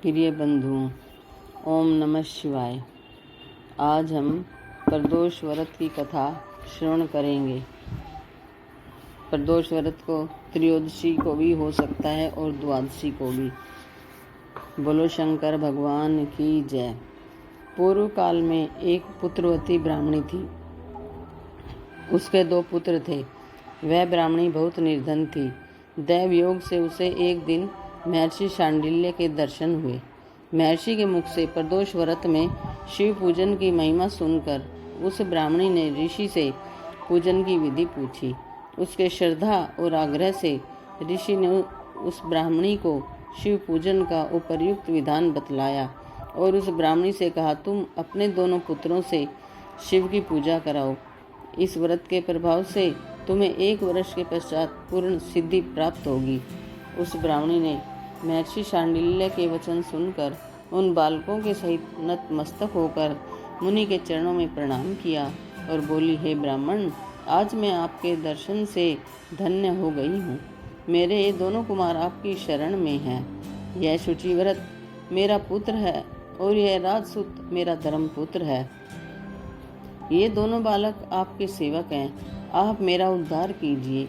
प्रिय बंधुओं, ओम नमः शिवाय। आज हम प्रदोष व्रत की कथा श्रवण करेंगे। प्रदोष व्रत को त्रयोदशी को भी हो सकता है और द्वादशी को भी। बोलो शंकर भगवान की जय। पूर्व काल में एक पुत्रवती ब्राह्मणी थी। उसके 2 पुत्र थे। वह ब्राह्मणी बहुत निर्धन थी। दैव योग से उसे एक दिन महर्षि शांडिल्य के दर्शन हुए। महर्षि के मुख से प्रदोष व्रत में शिव पूजन की महिमा सुनकर उस ब्राह्मणी ने ऋषि से पूजन की विधि पूछी। उसके श्रद्धा और आग्रह से ऋषि ने उस ब्राह्मणी को शिव पूजन का उपर्युक्त विधान बतलाया और उस ब्राह्मणी से कहा, तुम अपने दोनों पुत्रों से शिव की पूजा कराओ। इस व्रत के प्रभाव से तुम्हें 1 वर्ष के पश्चात पूर्ण सिद्धि प्राप्त होगी। उस ब्राह्मणी ने महर्षि शांडिल्य के वचन सुनकर उन बालकों के सहित नतमस्तक होकर मुनि के चरणों में प्रणाम किया और बोली, हे ब्राह्मण, आज मैं आपके दर्शन से धन्य हो गई हूँ। मेरे ये दोनों कुमार आपकी शरण में हैं। यह शुचिव्रत मेरा पुत्र है और यह राजसूत मेरा धर्मपुत्र है। ये दोनों बालक आपके सेवक हैं। आप मेरा उद्धार कीजिए।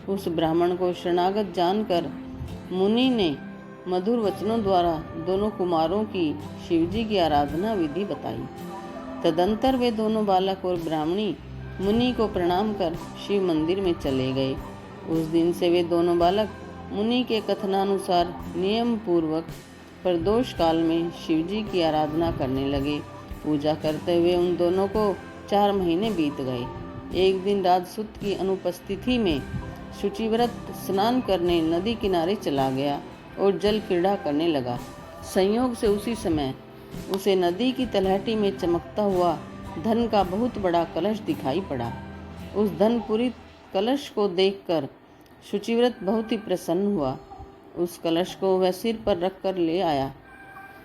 उस ब्राह्मण को शरणागत जानकर मुनि ने मधुर वचनों द्वारा दोनों कुमारों की शिवजी की आराधना विधि बताई। तदंतर वे दोनों बालक और ब्राह्मणी मुनि को प्रणाम कर शिव मंदिर में चले गए। उस दिन से वे दोनों बालक मुनि के कथनानुसार नियम पूर्वक प्रदोष काल में शिवजी की आराधना करने लगे। पूजा करते हुए उन दोनों को 4 महीने बीत गए। एक दिन राजसूत की अनुपस्थिति में शुचिव्रत स्नान करने नदी किनारे चला गया और जल क्रीड़ा करने लगा। संयोग से उसी समय उसे नदी की तलहटी में चमकता हुआ धन का बहुत बड़ा कलश दिखाई पड़ा। उस धनपुरी कलश को देखकर शुचिव्रत बहुत ही प्रसन्न हुआ। उस कलश को वह सिर पर रखकर ले आया।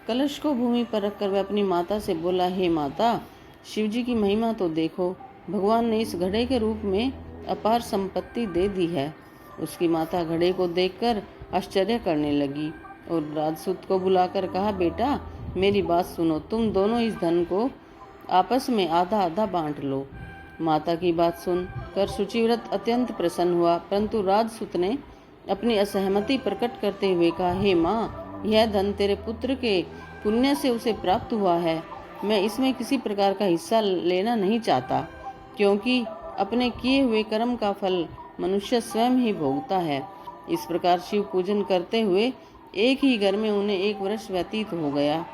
कलश को भूमि पर रखकर वह अपनी माता से बोला, हे माता, शिवजी की महिमा तो देखो। भगवान ने इस घड़े के रूप में अपार संपत्ति दे दी है। उसकी माता घड़े को देखकर आश्चर्य करने लगी और राजसूत को बुलाकर कहा, बेटा, मेरी बात सुनो। तुम दोनों इस धन को आपस में आधा आधा बांट लो। माता की बात सुनकर शुचिव्रत अत्यंत प्रसन्न हुआ, परंतु राजसूत ने अपनी असहमति प्रकट करते हुए कहा, हे माँ, यह धन तेरे पुत्र के पुण्य से उसे प्राप्त हुआ है। मैं इसमें किसी प्रकार का हिस्सा लेना नहीं चाहता, क्योंकि अपने किए हुए कर्म का फल मनुष्य स्वयं ही भोगता है। इस प्रकार शिव पूजन करते हुए एक ही घर में उन्हें 1 वर्ष व्यतीत हो गया।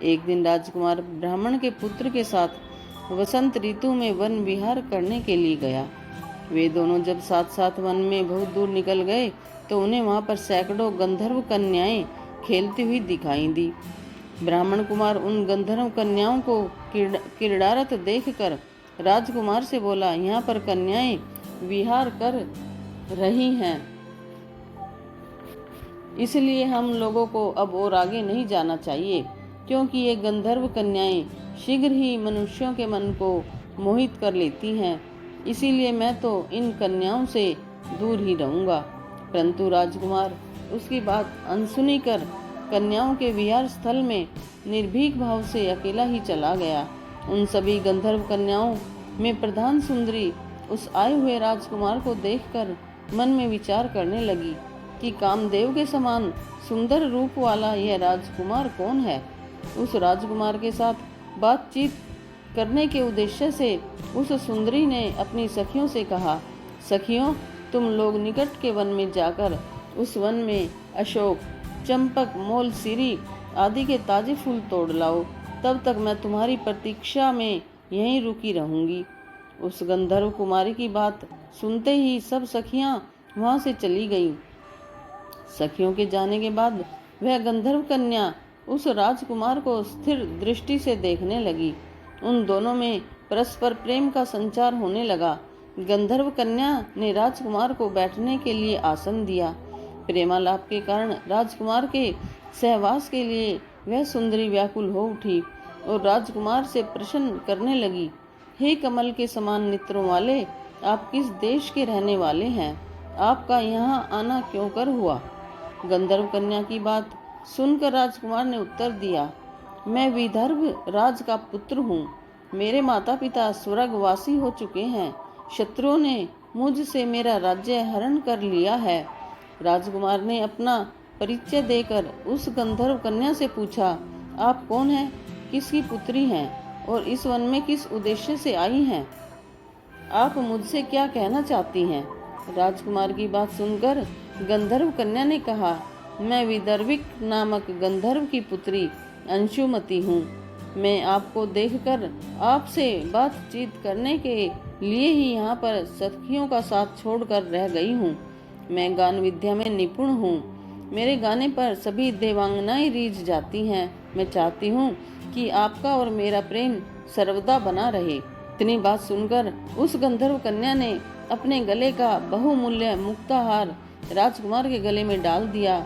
एक दिन राजकुमार ब्राह्मण के पुत्र के साथ वसंत ऋतु में वन विहार करने के लिए गया। वे दोनों जब साथ साथ वन में बहुत दूर निकल गए तो उन्हें वहां पर सैकड़ों गंधर्व कन्याएं खेलती हुई दिखाई दी। ब्राह्मण कुमार उन गंधर्व कन्याओं को क्रीड़ारत देखकर राजकुमार से बोला, यहाँ पर कन्याएं विहार कर रही हैं, इसलिए हम लोगों को अब और आगे नहीं जाना चाहिए, क्योंकि ये गंधर्व कन्याएं शीघ्र ही मनुष्यों के मन को मोहित कर लेती हैं। इसीलिए मैं तो इन कन्याओं से दूर ही रहूंगा। परंतु राजकुमार उसकी बात अनसुनी कर कन्याओं के विहार स्थल में निर्भीक भाव से अकेला ही चला गया। उन सभी गंधर्व कन्याओं में प्रधान सुंदरी उस आए हुए राजकुमार को देखकर मन में विचार करने लगी कि कामदेव के समान सुंदर रूप वाला यह राजकुमार कौन है। उस राजकुमार के साथ बातचीत करने के उद्देश्य से उस सुंदरी ने अपनी सखियों से कहा, सखियों, तुम लोग निकट के वन में जाकर उस वन में अशोक, चंपक, मोल, सिरी आदि के ताजे फूल तोड़ लाओ। तब तक मैं तुम्हारी प्रतीक्षा में यहीं रुकी रहूंगी। उस गंधर्व कुमारी की बात सुनते ही सब सखियां वहां से चली गईं। सखियों के जाने के बाद वह गंधर्व कन्या उस राजकुमार को स्थिर दृष्टि से देखने लगी। उन दोनों में परस्पर प्रेम का संचार होने लगा। गंधर्व कन्या ने राजकुमार को बैठने के लिए आसन दिया। प्रेमालाप के कारण राजकुमार के सहवास के लिए वह सुंदरी व्याकुल हो उठी और राजकुमार से प्रश्न करने लगी, हे कमल के समान नेत्रों वाले, आप किस देश के रहने वाले हैं? आपका यहाँ आना क्यों कर हुआ? गंधर्व कन्या की बात सुनकर राजकुमार ने उत्तर दिया, मैं विदर्भ राज का पुत्र हूँ। मेरे माता पिता स्वर्गवासी हो चुके हैं। शत्रुओं ने मुझसे मेरा राज्य हरण कर लिया है। राजकुमार ने अपना परिचय देकर उस गंधर्व कन्या से पूछा, आप कौन हैं, किसकी पुत्री हैं और इस वन में किस उद्देश्य से आई हैं? आप मुझसे क्या कहना चाहती हैं? राजकुमार की बात सुनकर गंधर्व कन्या ने कहा, मैं विदर्भिक नामक गंधर्व की पुत्री अंशुमति हूँ। मैं आपको देखकर आपसे बातचीत करने के लिए ही यहाँ पर सखियों का साथ छोड़कर रह गई हूँ। मैं गान विद्या में निपुण हूँ। मेरे गाने पर सभी देवांगनाएं रीझ जाती हैं। मैं चाहती हूँ कि आपका और मेरा प्रेम सर्वदा बना रहे। इतनी बात सुनकर उस गंधर्व कन्या ने अपने गले का बहुमूल्य मुक्ताहार राजकुमार के गले में डाल दिया।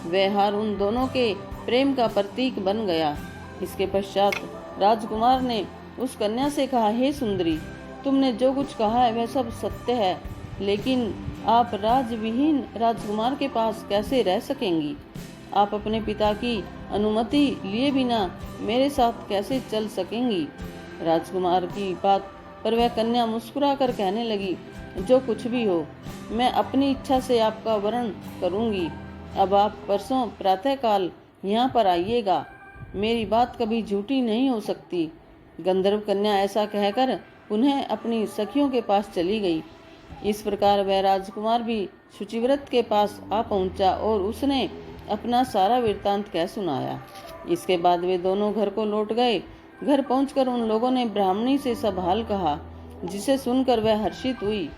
वह हार उन दोनों के प्रेम का प्रतीक बन गया। इसके पश्चात राजकुमार ने उस कन्या से कहा, हे सुंदरी, तुमने जो कुछ कहा है वह सब सत्य है, लेकिन आप राजविहीन राजकुमार के पास कैसे रह सकेंगी? आप अपने पिता की अनुमति लिए बिना मेरे साथ कैसे चल सकेंगी? राजकुमार की बात पर वह कन्या मुस्कुराकर कहने लगी, जो कुछ भी हो, मैं अपनी इच्छा से आपका वरण करूंगी। अब आप परसों प्रातःकाल यहाँ पर आइएगा। मेरी बात कभी झूठी नहीं हो सकती। गंधर्व कन्या ऐसा कहकर पुनः अपनी सखियों के पास चली गई। इस प्रकार वह राजकुमार भी शुचिव्रत के पास आ पहुंचा और उसने अपना सारा वृत्तांत कह सुनाया। इसके बाद वे दोनों घर को लौट गए। घर पहुंचकर उन लोगों ने ब्राह्मणी से सब हाल कहा, जिसे सुनकर वह हर्षित हुई।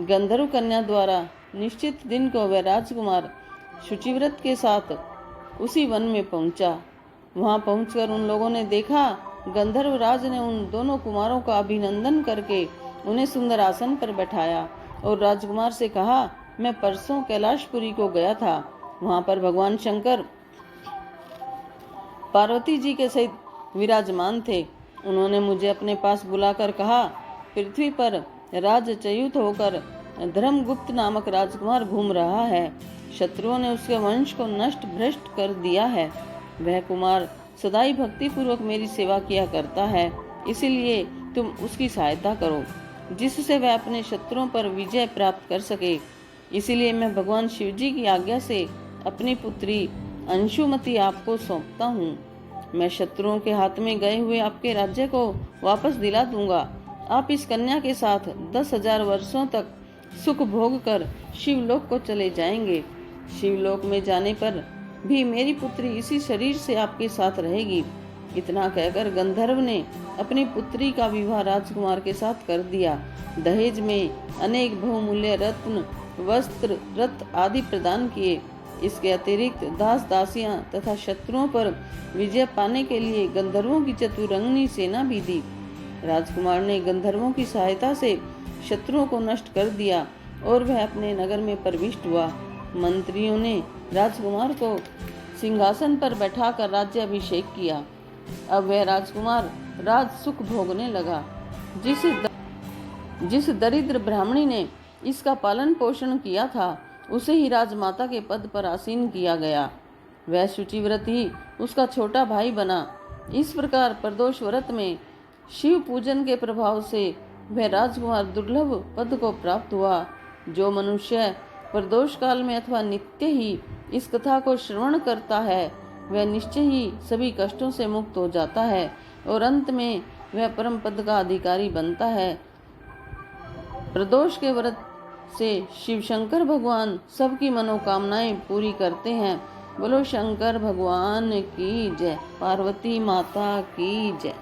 गंधर्व कन्या द्वारा निश्चित दिन को वह राजकुमार शुचिव्रत के साथ उसी वन में पहुंचा। वहां पहुंचकर उन लोगों ने देखा, गंधर्व राज ने उन दोनों कुमारों का अभिनंदन करके उन्हें सुंदर आसन पर बैठाया और राजकुमार से कहा, मैं परसों कैलाशपुरी को गया था। वहां पर भगवान शंकर पार्वती जी के सहित विराजमान थे। उन्होंने मुझे अपने पास बुलाकर कहा, पृथ्वी पर राजच्युत होकर धर्मगुप्त नामक राजकुमार घूम रहा है। शत्रुओं ने उसके वंश को नष्ट भ्रष्ट कर दिया है। वह कुमार सदाई भक्ति पूर्वक मेरी सेवा किया करता है, इसीलिए तुम उसकी सहायता करो, जिससे वह अपने शत्रुओं पर विजय प्राप्त कर सके। इसीलिए मैं भगवान शिवजी की आज्ञा से अपनी पुत्री अंशुमति आपको सौंपता हूँ। मैं शत्रुओं के हाथ में गए हुए आपके राज्य को वापस दिला दूंगा। आप इस कन्या के साथ 10,000 वर्षों तक सुख भोग कर शिवलोक को चले जाएंगे। शिवलोक में जाने पर भी मेरी पुत्री इसी शरीर से आपके साथ रहेगी। इतना कहकर गंधर्व ने अपनी पुत्री का विवाह राजकुमार के साथ कर दिया। दहेज में अनेक बहुमूल्य रत्न, वस्त्र, रथ आदि प्रदान किए। इसके अतिरिक्त दास दासियां तथा शत्रुओं पर विजय पाने के लिए गंधर्वों की चतुरंगनी सेना भी दी। राजकुमार ने गंधर्वों की सहायता से शत्रुओं को नष्ट कर दिया और वह अपने नगर में प्रविष्ट हुआ। मंत्रियों ने राजकुमार को सिंहासन पर बैठाकर राज्याभिषेक किया। अब वह राजकुमार राज सुख भोगने लगा। जिस दरिद्र ब्राह्मणी ने इसका पालन पोषण किया था, उसे ही राजमाता के पद पर आसीन किया गया। वह शुचिव्रत ही उसका छोटा भाई बना। इस प्रकार प्रदोष व्रत में शिव पूजन के प्रभाव से वह राजकुमार दुर्लभ पद को प्राप्त हुआ। जो मनुष्य प्रदोष काल में अथवा नित्य ही इस कथा को श्रवण करता है, वह निश्चय ही सभी कष्टों से मुक्त हो जाता है और अंत में वह परम पद का अधिकारी बनता है। प्रदोष के व्रत से शिव शंकर भगवान सबकी मनोकामनाएं पूरी करते हैं। बोलो शंकर भगवान की जय, पार्वती माता की जय।